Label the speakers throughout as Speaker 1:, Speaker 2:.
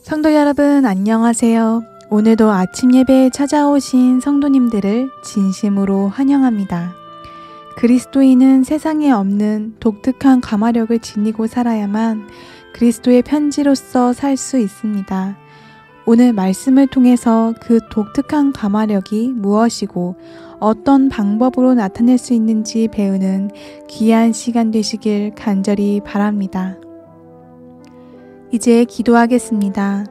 Speaker 1: 성도 여러분 안녕하세요. 오늘도 아침 예배에 찾아오신 성도님들을 진심으로 환영합니다. 그리스도인은 세상에 없는 독특한 가마력을 지니고 살아야만 그리스도의 편지로서 살 수 있습니다. 오늘 말씀을 통해서 그 독특한 가마력이 무엇이고 어떤 방법으로 나타낼 수 있는지 배우는 귀한 시간 되시길 간절히 바랍니다. 이제 기도하겠습니다.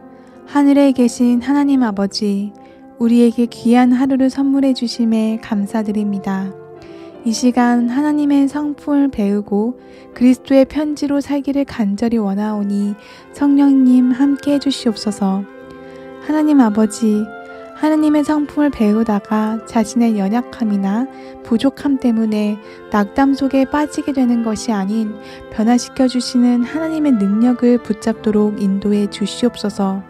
Speaker 1: 하늘에 계신 하나님 아버지, 우리에게 귀한 하루를 선물해 주심에 감사드립니다. 이 시간 하나님의 성품을 배우고 그리스도의 편지로 살기를 간절히 원하오니 성령님 함께 해주시옵소서. 하나님 아버지, 하나님의 성품을 배우다가 자신의 연약함이나 부족함 때문에 낙담 속에 빠지게 되는 것이 아닌 변화시켜 주시는 하나님의 능력을 붙잡도록 인도해 주시옵소서.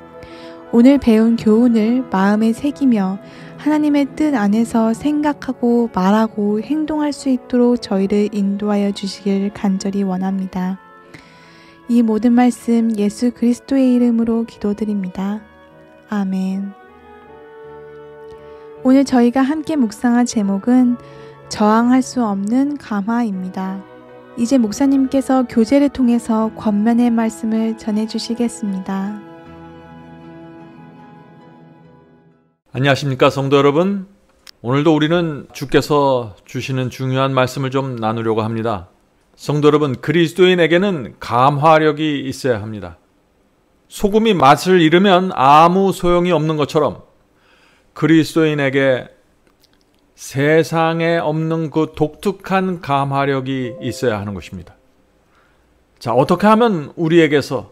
Speaker 1: 오늘 배운 교훈을 마음에 새기며 하나님의 뜻 안에서 생각하고 말하고 행동할 수 있도록 저희를 인도하여 주시길 간절히 원합니다. 이 모든 말씀 예수 그리스도의 이름으로 기도드립니다. 아멘. 오늘 저희가 함께 묵상할 제목은 저항할 수 없는 감화입니다. 이제 목사님께서 교제를 통해서 권면의 말씀을 전해주시겠습니다.
Speaker 2: 안녕하십니까 성도 여러분. 오늘도 우리는 주께서 주시는 중요한 말씀을 좀 나누려고 합니다. 성도 여러분, 그리스도인에게는 감화력이 있어야 합니다. 소금이 맛을 잃으면 아무 소용이 없는 것처럼 그리스도인에게 세상에 없는 그 독특한 감화력이 있어야 하는 것입니다. 자, 어떻게 하면 우리에게서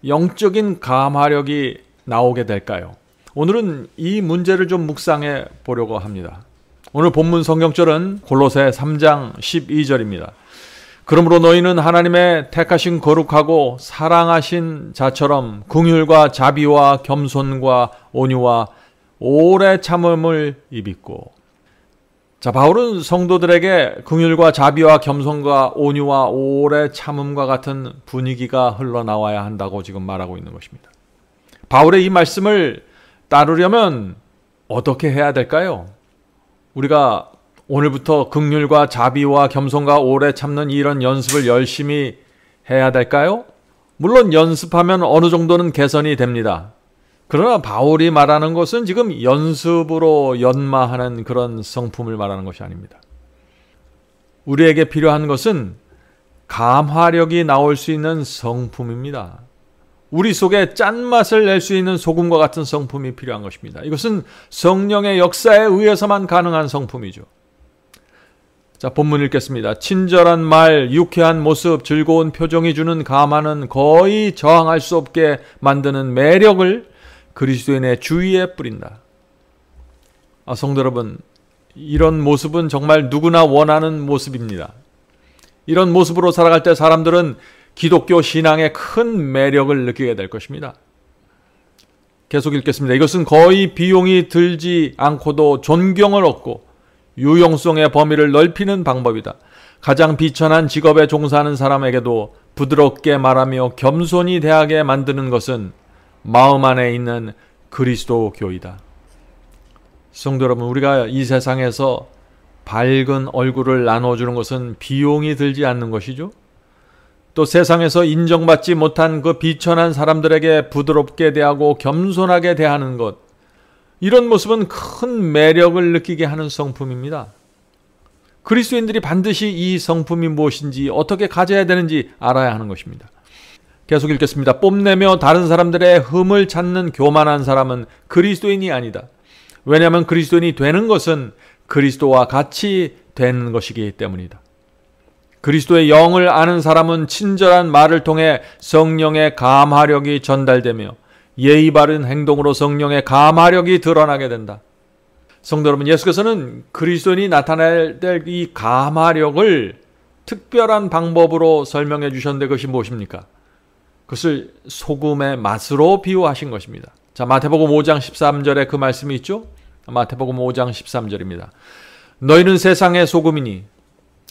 Speaker 2: 영적인 감화력이 나오게 될까요? 오늘은 이 문제를 좀 묵상해 보려고 합니다. 오늘 본문 성경절은 골로새 3장 12절입니다. 그러므로 너희는 하나님의 택하신 거룩하고 사랑하신 자처럼 긍휼과 자비와 겸손과 온유와 오래 참음을 입있고. 자, 바울은 성도들에게 긍휼과 자비와 겸손과 온유와 오래 참음과 같은 분위기가 흘러나와야 한다고 지금 말하고 있는 것입니다. 바울의 이 말씀을 따르려면 어떻게 해야 될까요? 우리가 오늘부터 긍휼과 자비와 겸손과 오래 참는 이런 연습을 열심히 해야 될까요? 물론 연습하면 어느 정도는 개선이 됩니다. 그러나 바울이 말하는 것은 지금 연습으로 연마하는 그런 성품을 말하는 것이 아닙니다. 우리에게 필요한 것은 감화력이 나올 수 있는 성품입니다. 우리 속에 짠맛을 낼 수 있는 소금과 같은 성품이 필요한 것입니다. 이것은 성령의 역사에 의해서만 가능한 성품이죠. 자, 본문 읽겠습니다. 친절한 말, 유쾌한 모습, 즐거운 표정이 주는 감화는 거의 저항할 수 없게 만드는 매력을 그리스도인의 주위에 뿌린다. 성도 여러분, 이런 모습은 정말 누구나 원하는 모습입니다. 이런 모습으로 살아갈 때 사람들은 기독교 신앙의 큰 매력을 느끼게 될 것입니다. 계속 읽겠습니다. 이것은 거의 비용이 들지 않고도 존경을 얻고 유용성의 범위를 넓히는 방법이다. 가장 비천한 직업에 종사하는 사람에게도 부드럽게 말하며 겸손히 대하게 만드는 것은 마음 안에 있는 그리스도교이다. 성도 여러분, 우리가 이 세상에서 밝은 얼굴을 나눠주는 것은 비용이 들지 않는 것이죠. 또 세상에서 인정받지 못한 그 비천한 사람들에게 부드럽게 대하고 겸손하게 대하는 것, 이런 모습은 큰 매력을 느끼게 하는 성품입니다. 그리스도인들이 반드시 이 성품이 무엇인지 어떻게 가져야 되는지 알아야 하는 것입니다. 계속 읽겠습니다. 뽐내며 다른 사람들의 흠을 찾는 교만한 사람은 그리스도인이 아니다. 왜냐하면 그리스도인이 되는 것은 그리스도와 같이 되는 것이기 때문이다. 그리스도의 영을 아는 사람은 친절한 말을 통해 성령의 감화력이 전달되며 예의 바른 행동으로 성령의 감화력이 드러나게 된다. 성도 여러분, 예수께서는 그리스도인이 나타낼 때 이 감화력을 특별한 방법으로 설명해 주셨는데 그것이 무엇입니까? 그것을 소금의 맛으로 비유하신 것입니다. 자, 마태복음 5장 13절에 그 말씀이 있죠? 마태복음 5장 13절입니다. 너희는 세상의 소금이니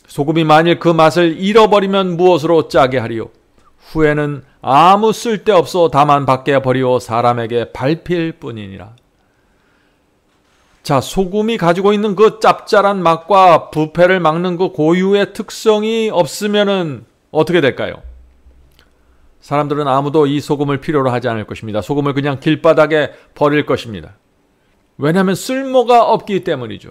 Speaker 2: 소금이 만일 그 맛을 잃어버리면 무엇으로 짜게 하리요? 후에는 아무 쓸데없어 다만 밖에 버리고 사람에게 밟힐 뿐이니라. 자, 소금이 가지고 있는 그 짭짤한 맛과 부패를 막는 그 고유의 특성이 없으면은 어떻게 될까요? 사람들은 아무도 이 소금을 필요로 하지 않을 것입니다. 소금을 그냥 길바닥에 버릴 것입니다. 왜냐하면 쓸모가 없기 때문이죠.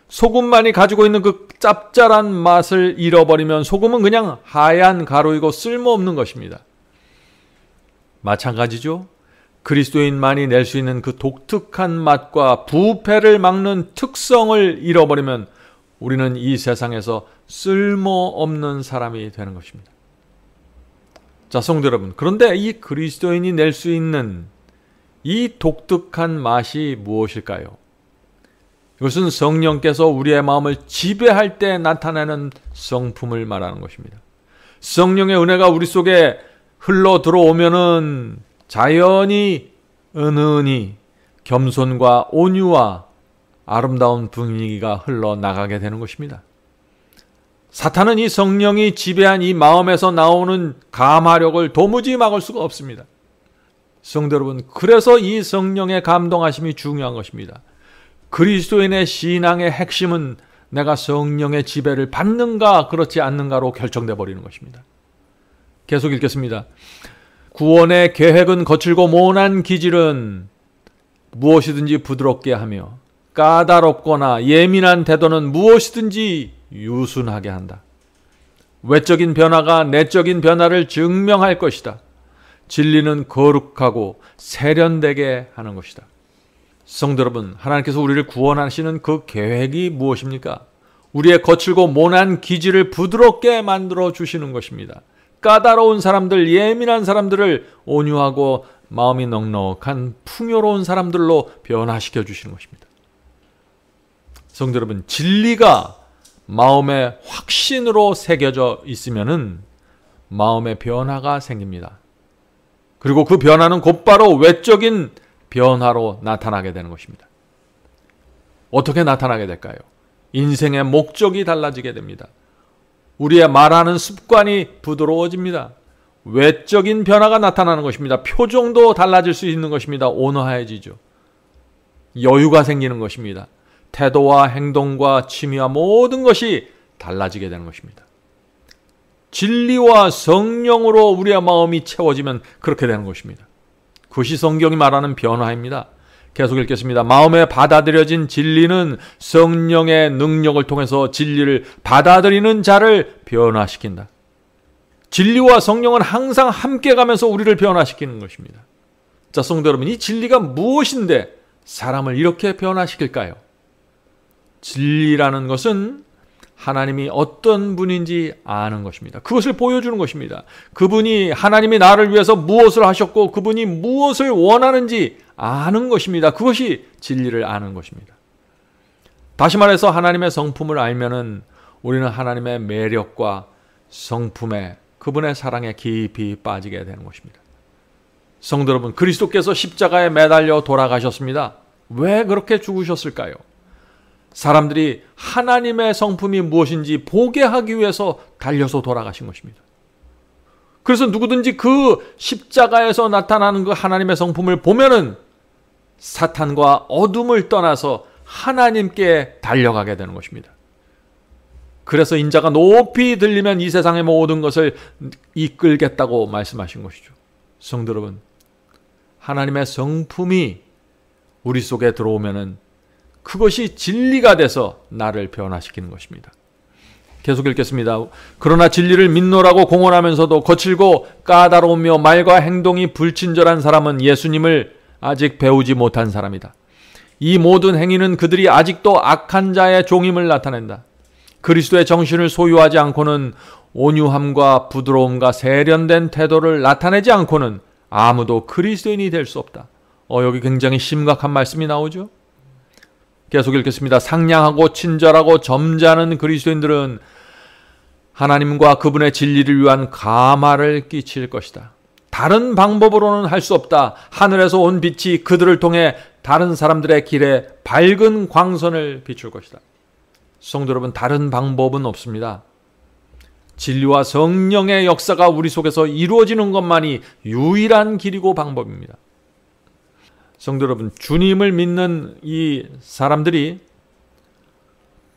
Speaker 2: 소금만이 가지고 있는 그 짭짤한 맛을 잃어버리면 소금은 그냥 하얀 가루이고 쓸모없는 것입니다. 마찬가지죠. 그리스도인만이 낼 수 있는 그 독특한 맛과 부패를 막는 특성을 잃어버리면 우리는 이 세상에서 쓸모없는 사람이 되는 것입니다. 자, 성도 여러분, 그런데 이 그리스도인이 낼 수 있는 이 독특한 맛이 무엇일까요? 이것은 성령께서 우리의 마음을 지배할 때 나타나는 성품을 말하는 것입니다. 성령의 은혜가 우리 속에 흘러 들어오면은 자연히 은은히 겸손과 온유와 아름다운 분위기가 흘러나가게 되는 것입니다. 사탄은 이 성령이 지배한 이 마음에서 나오는 감화력을 도무지 막을 수가 없습니다. 성도 여러분, 그래서 이 성령의 감동하심이 중요한 것입니다. 그리스도인의 신앙의 핵심은 내가 성령의 지배를 받는가 그렇지 않는가로 결정돼 버리는 것입니다. 계속 읽겠습니다. 구원의 계획은 거칠고 모난 기질은 무엇이든지 부드럽게 하며 까다롭거나 예민한 태도는 무엇이든지 유순하게 한다. 외적인 변화가 내적인 변화를 증명할 것이다. 진리는 거룩하고 세련되게 하는 것이다. 성도 여러분, 하나님께서 우리를 구원하시는 그 계획이 무엇입니까? 우리의 거칠고 모난 기질을 부드럽게 만들어 주시는 것입니다. 까다로운 사람들, 예민한 사람들을 온유하고 마음이 넉넉한 풍요로운 사람들로 변화시켜 주시는 것입니다. 성도 여러분, 진리가 마음의 확신으로 새겨져 있으면은 마음의 변화가 생깁니다. 그리고 그 변화는 곧바로 외적인 변화로 나타나게 되는 것입니다. 어떻게 나타나게 될까요? 인생의 목적이 달라지게 됩니다. 우리의 말하는 습관이 부드러워집니다. 외적인 변화가 나타나는 것입니다. 표정도 달라질 수 있는 것입니다. 온화해지죠. 여유가 생기는 것입니다. 태도와 행동과 취미와 모든 것이 달라지게 되는 것입니다. 진리와 성령으로 우리의 마음이 채워지면 그렇게 되는 것입니다. 그것이 성경이 말하는 변화입니다. 계속 읽겠습니다. 마음에 받아들여진 진리는 성령의 능력을 통해서 진리를 받아들이는 자를 변화시킨다. 진리와 성령은 항상 함께 가면서 우리를 변화시키는 것입니다. 자, 성도 여러분, 이 진리가 무엇인데 사람을 이렇게 변화시킬까요? 진리라는 것은 하나님이 어떤 분인지 아는 것입니다. 그것을 보여주는 것입니다. 그분이 하나님이 나를 위해서 무엇을 하셨고 그분이 무엇을 원하는지 아는 것입니다. 그것이 진리를 아는 것입니다. 다시 말해서 하나님의 성품을 알면은 우리는 하나님의 매력과 성품에 그분의 사랑에 깊이 빠지게 되는 것입니다. 성도 여러분, 그리스도께서 십자가에 매달려 돌아가셨습니다. 왜 그렇게 죽으셨을까요? 사람들이 하나님의 성품이 무엇인지 보게 하기 위해서 달려서 돌아가신 것입니다. 그래서 누구든지 그 십자가에서 나타나는 그 하나님의 성품을 보면은 사탄과 어둠을 떠나서 하나님께 달려가게 되는 것입니다. 그래서 인자가 높이 들리면 이 세상의 모든 것을 이끌겠다고 말씀하신 것이죠. 성도 여러분, 하나님의 성품이 우리 속에 들어오면은 그것이 진리가 돼서 나를 변화시키는 것입니다. 계속 읽겠습니다. 그러나 진리를 믿노라고 공언하면서도 거칠고 까다로우며 말과 행동이 불친절한 사람은 예수님을 아직 배우지 못한 사람이다. 이 모든 행위는 그들이 아직도 악한 자의 종임을 나타낸다. 그리스도의 정신을 소유하지 않고는 온유함과 부드러움과 세련된 태도를 나타내지 않고는 아무도 그리스도인이 될 수 없다. 여기 굉장히 심각한 말씀이 나오죠. 계속 읽겠습니다. 상냥하고 친절하고 점잖은 그리스도인들은 하나님과 그분의 진리를 위한 감화를 끼칠 것이다. 다른 방법으로는 할 수 없다. 하늘에서 온 빛이 그들을 통해 다른 사람들의 길에 밝은 광선을 비출 것이다. 성도 여러분, 다른 방법은 없습니다. 진리와 성령의 역사가 우리 속에서 이루어지는 것만이 유일한 길이고 방법입니다. 성도 여러분, 주님을 믿는 이 사람들이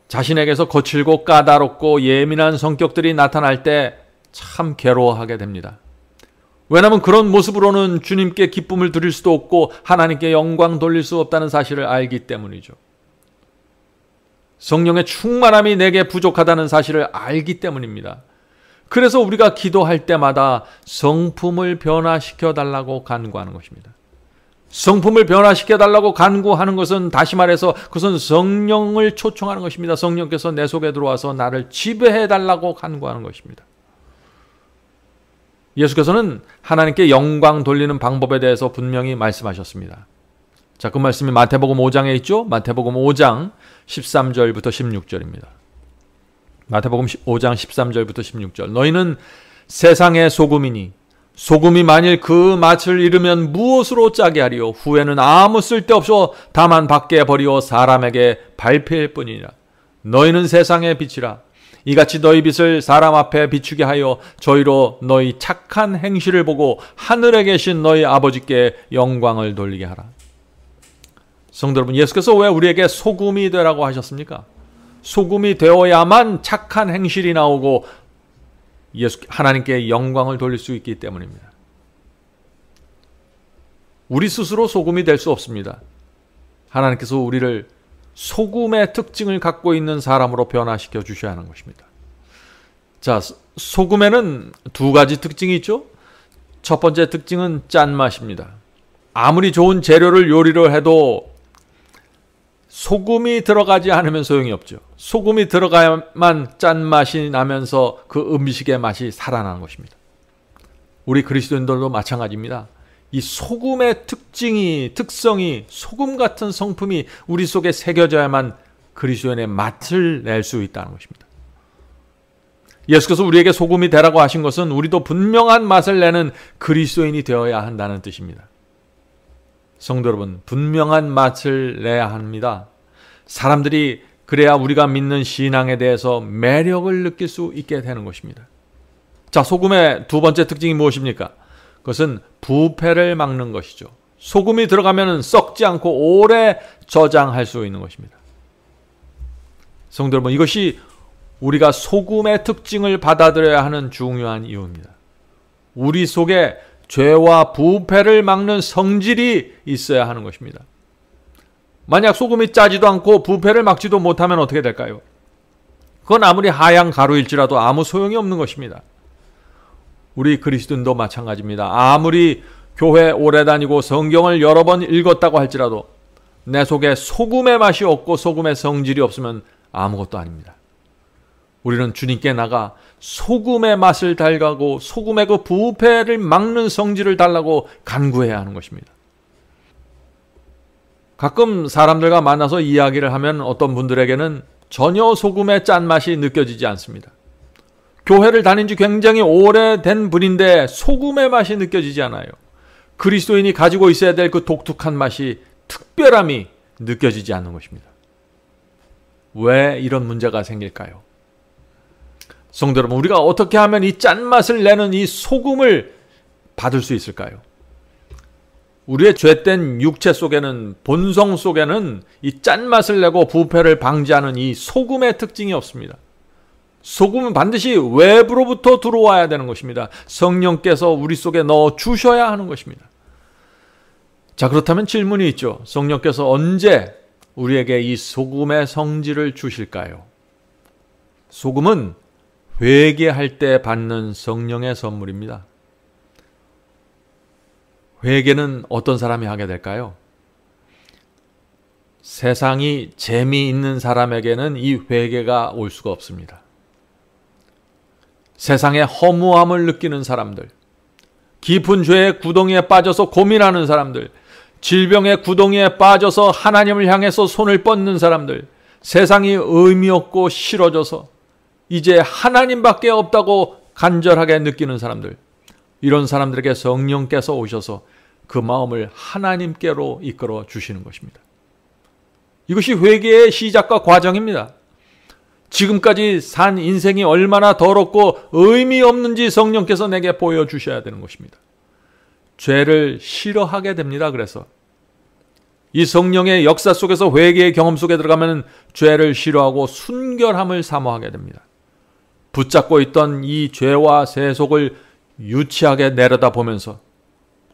Speaker 2: 자신에게서 거칠고 까다롭고 예민한 성격들이 나타날 때 참 괴로워하게 됩니다. 왜냐하면 그런 모습으로는 주님께 기쁨을 드릴 수도 없고 하나님께 영광 돌릴 수 없다는 사실을 알기 때문이죠. 성령의 충만함이 내게 부족하다는 사실을 알기 때문입니다. 그래서 우리가 기도할 때마다 성품을 변화시켜 달라고 간구하는 것입니다. 성품을 변화시켜 달라고 간구하는 것은, 다시 말해서 그것은 성령을 초청하는 것입니다. 성령께서 내 속에 들어와서 나를 지배해 달라고 간구하는 것입니다. 예수께서는 하나님께 영광 돌리는 방법에 대해서 분명히 말씀하셨습니다. 자, 그 말씀이 마태복음 5장에 있죠. 마태복음 5장 13절부터 16절입니다. 마태복음 5장 13절부터 16절. 너희는 세상의 소금이니 소금이 만일 그 맛을 잃으면 무엇으로 짜게 하리요? 후에는 아무 쓸데없어 다만 밖에 버리어 사람에게 밟힐 뿐이니라. 너희는 세상의 빛이라. 이같이 너희 빛을 사람 앞에 비추게 하여 저희로 너희 착한 행실을 보고 하늘에 계신 너희 아버지께 영광을 돌리게 하라. 성도 여러분, 예수께서 왜 우리에게 소금이 되라고 하셨습니까? 소금이 되어야만 착한 행실이 나오고 하나님께 영광을 돌릴 수 있기 때문입니다. 우리 스스로 소금이 될 수 없습니다. 하나님께서 우리를 소금의 특징을 갖고 있는 사람으로 변화시켜 주셔야 하는 것입니다. 자, 소금에는 두 가지 특징이 있죠. 첫 번째 특징은 짠맛입니다. 아무리 좋은 재료를 요리를 해도 소금이 들어가지 않으면 소용이 없죠. 소금이 들어가야만 짠맛이 나면서 그 음식의 맛이 살아나는 것입니다. 우리 그리스도인들도 마찬가지입니다. 이 소금의 특성이 소금 같은 성품이 우리 속에 새겨져야만 그리스도인의 맛을 낼 수 있다는 것입니다. 예수께서 우리에게 소금이 되라고 하신 것은 우리도 분명한 맛을 내는 그리스도인이 되어야 한다는 뜻입니다. 성도 여러분, 분명한 맛을 내야 합니다. 사람들이 그래야 우리가 믿는 신앙에 대해서 매력을 느낄 수 있게 되는 것입니다. 자, 소금의 두 번째 특징이 무엇입니까? 그것은 부패를 막는 것이죠. 소금이 들어가면 썩지 않고 오래 저장할 수 있는 것입니다. 성도 여러분, 이것이 우리가 소금의 특징을 받아들여야 하는 중요한 이유입니다. 우리 속에 죄와 부패를 막는 성질이 있어야 하는 것입니다. 만약 소금이 짜지도 않고 부패를 막지도 못하면 어떻게 될까요? 그건 아무리 하얀 가루일지라도 아무 소용이 없는 것입니다. 우리 그리스도인도 마찬가지입니다. 아무리 교회 오래 다니고 성경을 여러 번 읽었다고 할지라도 내 속에 소금의 맛이 없고 소금의 성질이 없으면 아무것도 아닙니다. 우리는 주님께 나가 소금의 맛을 달라고, 소금의 그 부패를 막는 성질을 달라고 간구해야 하는 것입니다. 가끔 사람들과 만나서 이야기를 하면 어떤 분들에게는 전혀 소금의 짠맛이 느껴지지 않습니다. 교회를 다닌 지 굉장히 오래된 분인데 소금의 맛이 느껴지지 않아요. 그리스도인이 가지고 있어야 될 그 독특한 맛이, 특별함이 느껴지지 않는 것입니다. 왜 이런 문제가 생길까요? 성도 여러분, 우리가 어떻게 하면 이 짠맛을 내는 이 소금을 받을 수 있을까요? 우리의 죄된 육체 속에는, 본성 속에는 이 짠맛을 내고 부패를 방지하는 이 소금의 특징이 없습니다. 소금은 반드시 외부로부터 들어와야 되는 것입니다. 성령께서 우리 속에 넣어 주셔야 하는 것입니다. 자, 그렇다면 질문이 있죠. 성령께서 언제 우리에게 이 소금의 성질을 주실까요? 소금은 회개할 때 받는 성령의 선물입니다. 회개는 어떤 사람이 하게 될까요? 세상이 재미있는 사람에게는 이 회개가 올 수가 없습니다. 세상의 허무함을 느끼는 사람들, 깊은 죄의 구덩이에 빠져서 고민하는 사람들, 질병의 구덩이에 빠져서 하나님을 향해서 손을 뻗는 사람들, 세상이 의미 없고 싫어져서 이제 하나님밖에 없다고 간절하게 느끼는 사람들, 이런 사람들에게 성령께서 오셔서 그 마음을 하나님께로 이끌어 주시는 것입니다. 이것이 회개의 시작과 과정입니다. 지금까지 산 인생이 얼마나 더럽고 의미 없는지 성령께서 내게 보여주셔야 되는 것입니다. 죄를 싫어하게 됩니다. 그래서 이 성령의 역사 속에서 회개의 경험 속에 들어가면 죄를 싫어하고 순결함을 사모하게 됩니다. 붙잡고 있던 이 죄와 세속을 유치하게 내려다보면서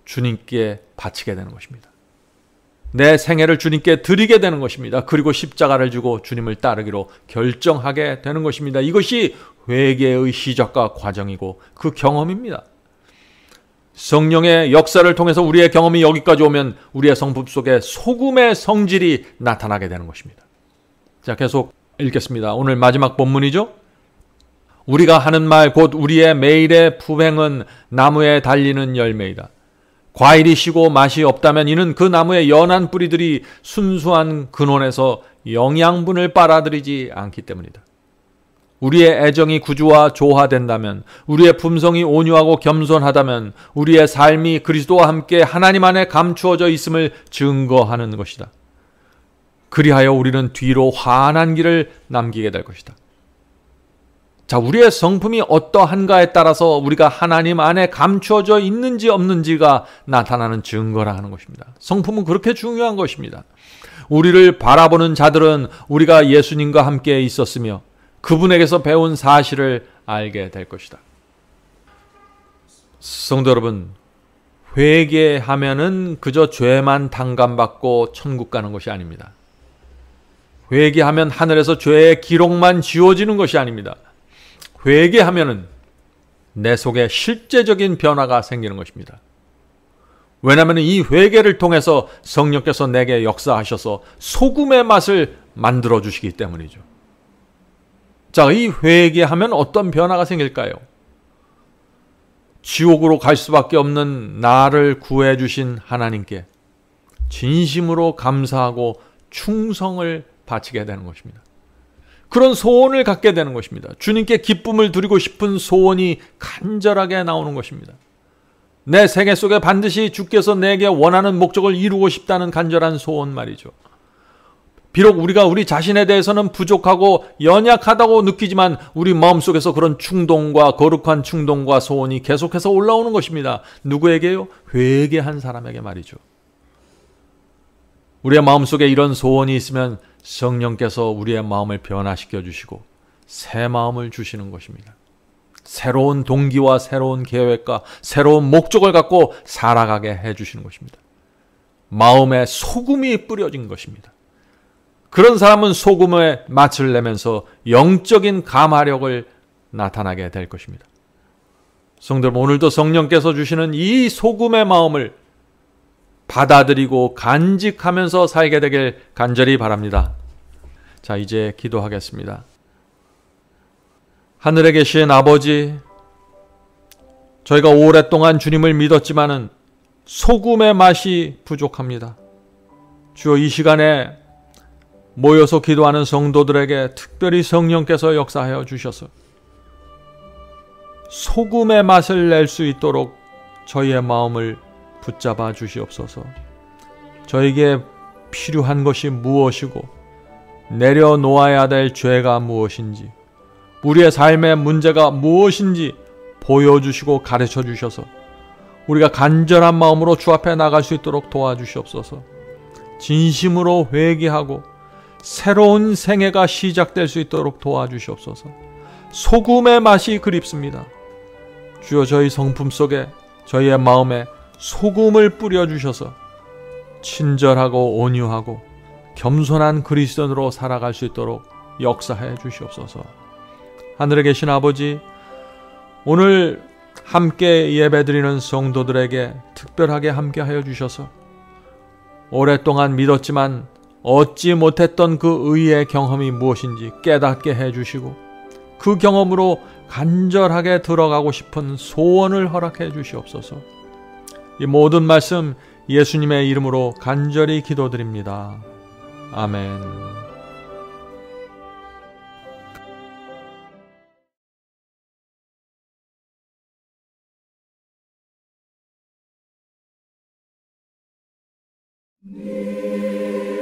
Speaker 2: 주님께 바치게 되는 것입니다. 내 생애를 주님께 드리게 되는 것입니다. 그리고 십자가를 지고 주님을 따르기로 결정하게 되는 것입니다. 이것이 회개의 시작과 과정이고 그 경험입니다. 성령의 역사를 통해서 우리의 경험이 여기까지 오면 우리의 성품 속에 소금의 성질이 나타나게 되는 것입니다. 자, 계속 읽겠습니다. 오늘 마지막 본문이죠. 우리가 하는 말 곧 우리의 매일의 품행은 나무에 달리는 열매이다. 과일이 시고 맛이 없다면 이는 그 나무의 연한 뿌리들이 순수한 근원에서 영양분을 빨아들이지 않기 때문이다. 우리의 애정이 구주와 조화된다면, 우리의 품성이 온유하고 겸손하다면 우리의 삶이 그리스도와 함께 하나님 안에 감추어져 있음을 증거하는 것이다. 그리하여 우리는 뒤로 환한 길을 남기게 될 것이다. 자, 우리의 성품이 어떠한가에 따라서 우리가 하나님 안에 감추어져 있는지 없는지가 나타나는 증거라 하는 것입니다. 성품은 그렇게 중요한 것입니다. 우리를 바라보는 자들은 우리가 예수님과 함께 있었으며 그분에게서 배운 사실을 알게 될 것이다. 성도 여러분, 회개하면은 그저 죄만 탕감받고 천국 가는 것이 아닙니다. 회개하면 하늘에서 죄의 기록만 지워지는 것이 아닙니다. 회개하면은 내 속에 실제적인 변화가 생기는 것입니다. 왜냐하면 이 회개를 통해서 성령께서 내게 역사하셔서 소금의 맛을 만들어 주시기 때문이죠. 자, 이 회개하면 어떤 변화가 생길까요? 지옥으로 갈 수밖에 없는 나를 구해 주신 하나님께 진심으로 감사하고 충성을 바치게 되는 것입니다. 그런 소원을 갖게 되는 것입니다. 주님께 기쁨을 드리고 싶은 소원이 간절하게 나오는 것입니다. 내 생애 속에 반드시 주께서 내게 원하는 목적을 이루고 싶다는 간절한 소원 말이죠. 비록 우리가 우리 자신에 대해서는 부족하고 연약하다고 느끼지만 우리 마음속에서 그런 충동과 거룩한 충동과 소원이 계속해서 올라오는 것입니다. 누구에게요? 회개한 사람에게 말이죠. 우리의 마음속에 이런 소원이 있으면 성령께서 우리의 마음을 변화시켜 주시고 새 마음을 주시는 것입니다. 새로운 동기와 새로운 계획과 새로운 목적을 갖고 살아가게 해주시는 것입니다. 마음에 소금이 뿌려진 것입니다. 그런 사람은 소금의 맛을 내면서 영적인 감화력을 나타나게 될 것입니다. 성도 여러분, 오늘도 성령께서 주시는 이 소금의 마음을 받아들이고 간직하면서 살게 되길 간절히 바랍니다. 자, 이제 기도하겠습니다. 하늘에 계신 아버지, 저희가 오랫동안 주님을 믿었지만은 소금의 맛이 부족합니다. 주여, 이 시간에 모여서 기도하는 성도들에게 특별히 성령께서 역사하여 주셔서 소금의 맛을 낼 수 있도록 저희의 마음을 붙잡아 주시옵소서. 저에게 필요한 것이 무엇이고 내려놓아야 될 죄가 무엇인지 우리의 삶의 문제가 무엇인지 보여주시고 가르쳐 주셔서 우리가 간절한 마음으로 주 앞에 나갈 수 있도록 도와주시옵소서. 진심으로 회개하고 새로운 생애가 시작될 수 있도록 도와주시옵소서. 소금의 맛이 그립습니다. 주여, 저희 성품 속에 저희의 마음에 소금을 뿌려주셔서 친절하고 온유하고 겸손한 그리스도인으로 살아갈 수 있도록 역사해 주시옵소서. 하늘에 계신 아버지, 오늘 함께 예배드리는 성도들에게 특별하게 함께하여 주셔서 오랫동안 믿었지만 얻지 못했던 그 의의 경험이 무엇인지 깨닫게 해주시고 그 경험으로 간절하게 들어가고 싶은 소원을 허락해 주시옵소서. 이 모든 말씀 예수님의 이름으로 간절히 기도드립니다. 아멘.
Speaker 3: 네.